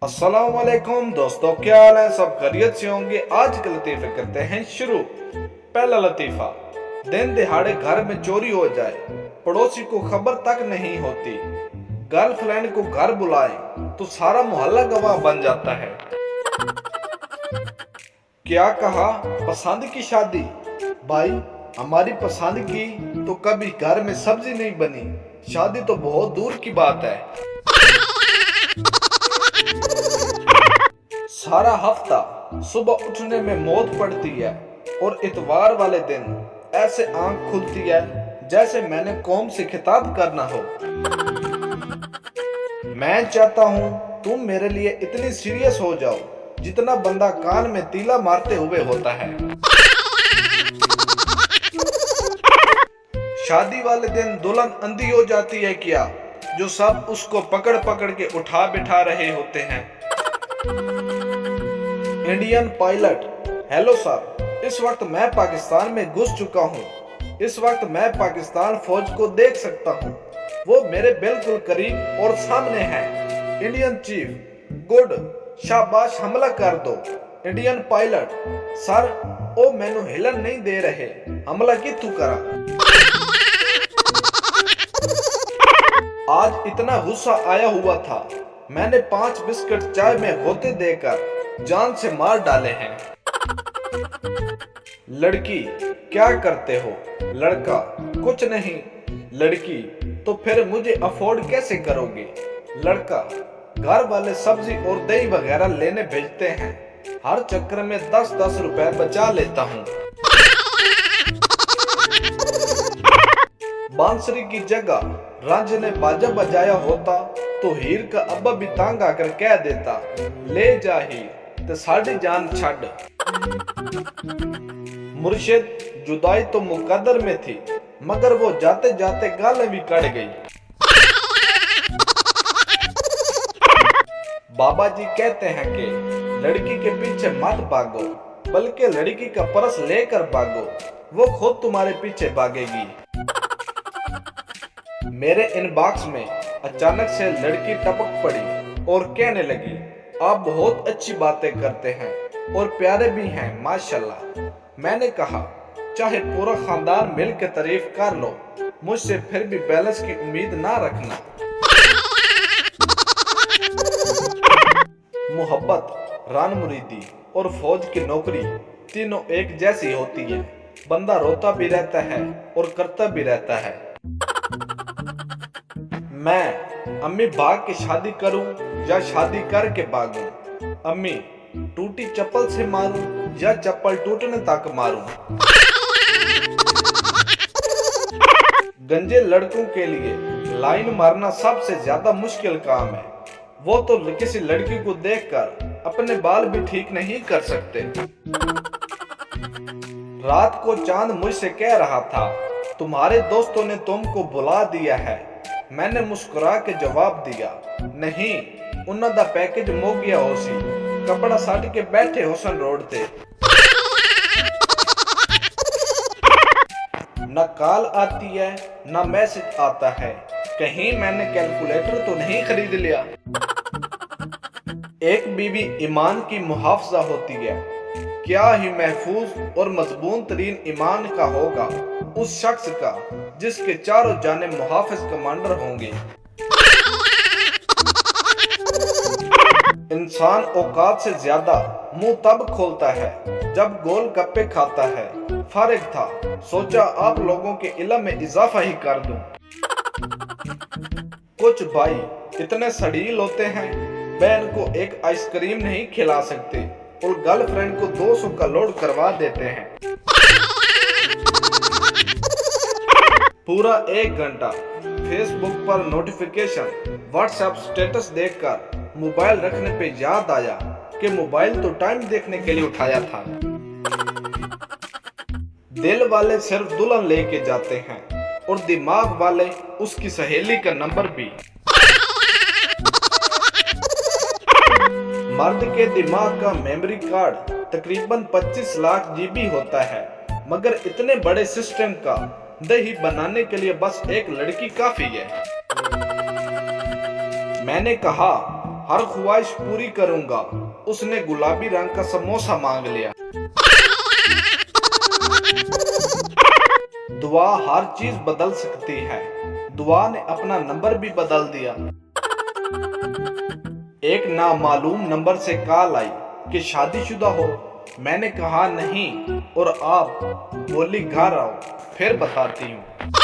अस्सलाम वालेकुम दोस्तों, क्या हाल है? सब खैरियत से होंगे। आज के लतीफे करते हैं शुरू। पहला लतीफा। दिन दिहाड़े घर में चोरी हो जाए, पड़ोसी को खबर तक नहीं होती, गर्लफ्रेंड को घर बुलाए तो सारा मोहल्ला गवाह बन जाता है। क्या कहा? पसंद की शादी? भाई, हमारी पसंद की तो कभी घर में सब्जी नहीं बनी, शादी तो बहुत दूर की बात है। सारा हफ्ता सुबह उठने में मौत पड़ती है और इतवार वाले दिन ऐसे आंख खुलती है जैसे मैंने कौम से खिताब करना हो। मैं चाहता हूँ तुम मेरे लिए इतनी सीरियस हो जाओ जितना बंदा कान में तीला मारते हुए होता है। शादी वाले दिन दुल्हन अंधी हो जाती है क्या, जो सब उसको पकड़ पकड़ के उठा बिठा रहे होते हैं। Indian pilot. हेलो सर, इस वक्त मैं पाकिस्तान में घुस चुका हूँ। इस वक्त मैं पाकिस्तान फौज को देख सकता हूँ, वो मेरे बिल्कुल करीब और सामने है। Indian chief. गुड, शाबाश, हमला कर दो। Indian pilot. सर, ओ मैनू हिलन नहीं दे रहे, हमला कितू करा। आज इतना गुस्सा आया हुआ था, मैंने 5 बिस्किट चाय में होते देकर जान से मार डाले हैं। लड़की। क्या करते हो? लड़का। कुछ नहीं। लड़की। तो फिर मुझे अफोर्ड कैसे करोगे? लड़का। घर वाले सब्जी और दही वगैरह लेने भेजते हैं, हर चक्कर में 10-10 रुपए बचा लेता हूँ। बांसुरी की जगह रांझे ने बाजा बजाया होता तो हीर का अब्बा भी तांग आकर कह देता, ले जा हीर ते साड़ी जान छड़। मुर्शिद। जुदाई तो मुकद्दर में थी, मगर वो जाते जाते गालें भी कट गई। बाबा जी कहते हैं कि लड़की के पीछे मत भागो, बल्कि लड़की का पर्स लेकर भागो, वो खुद तुम्हारे पीछे भागेगी। मेरे इनबॉक्स में अचानक से लड़की टपक पड़ी और कहने लगी, आप बहुत अच्छी बातें करते हैं और प्यारे भी हैं माशाल्लाह। मैंने कहा, चाहे पूरा खानदान मिल के तारीफ कर लो, मुझसे फिर भी बैलेंस की उम्मीद ना रखना। मोहब्बत, रान मुरीदी और फौज की नौकरी तीनों एक जैसी होती है। बंदा रोता भी रहता है और करता भी रहता है। मैं अम्मी भाग के शादी करूं या शादी करके भागूं? अम्मी, टूटी चप्पल से मारूं या चप्पल टूटने तक मारूं? गंजे लड़कों के लिए लाइन मारना सबसे ज्यादा मुश्किल काम है। वो तो किसी लड़की को देखकर अपने बाल भी ठीक नहीं कर सकते। रात को चांद मुझसे कह रहा था, तुम्हारे दोस्तों ने तुमको बुला दिया है। मैंने मुस्कुरा के जवाब दिया, नहीं, उन्हों दा पैकेज मुक गया होसी, कपड़ा साट के बैठे होसन रोड ते। न कॉल आती है न मैसेज आता है, कहीं मैंने कैलकुलेटर तो नहीं खरीद लिया। एक बीवी ईमान की मुहाफजा होती है, क्या ही महफूज और मजबून तरीन ईमान का होगा उस शख्स का जिसके चारों जाने मुहाफिज कमांडर होंगे। इंसान औकात से ज्यादा मुंह तब खोलता है जब गोल गप्पे खाता है। फारिग था, सोचा आप लोगों के इल्म में इजाफा ही कर दूं। कुछ भाई इतने सड़ील होते हैं, बहन को एक आइसक्रीम नहीं खिला सकते और गर्लफ्रेंड को 200 का लोड करवा देते हैं। पूरा 1 घंटा फेसबुक पर नोटिफिकेशन, व्हाट्सएप स्टेटस देखकर मोबाइल रखने पे याद आया कि मोबाइल तो टाइम देखने के लिए उठाया था। दिल वाले सिर्फ दुल्हन लेके जाते हैं और दिमाग वाले उसकी सहेली का नंबर भी। मर्द के दिमाग का मेमोरी कार्ड तकरीबन 25 लाख जीबी होता है, मगर इतने बड़े सिस्टम का दही बनाने के लिए बस एक लड़की काफी है। मैंने कहा, हर ख्वाहिश पूरी करूंगा। उसने गुलाबी रंग का समोसा मांग लिया। दुआ हर चीज बदल सकती है। दुआ ने अपना नंबर भी बदल दिया। एक नामालूम नंबर से कॉल आई कि शादीशुदा हो। मैंने कहा नहीं और आप बोली घर आओ फिर बताती हूँ।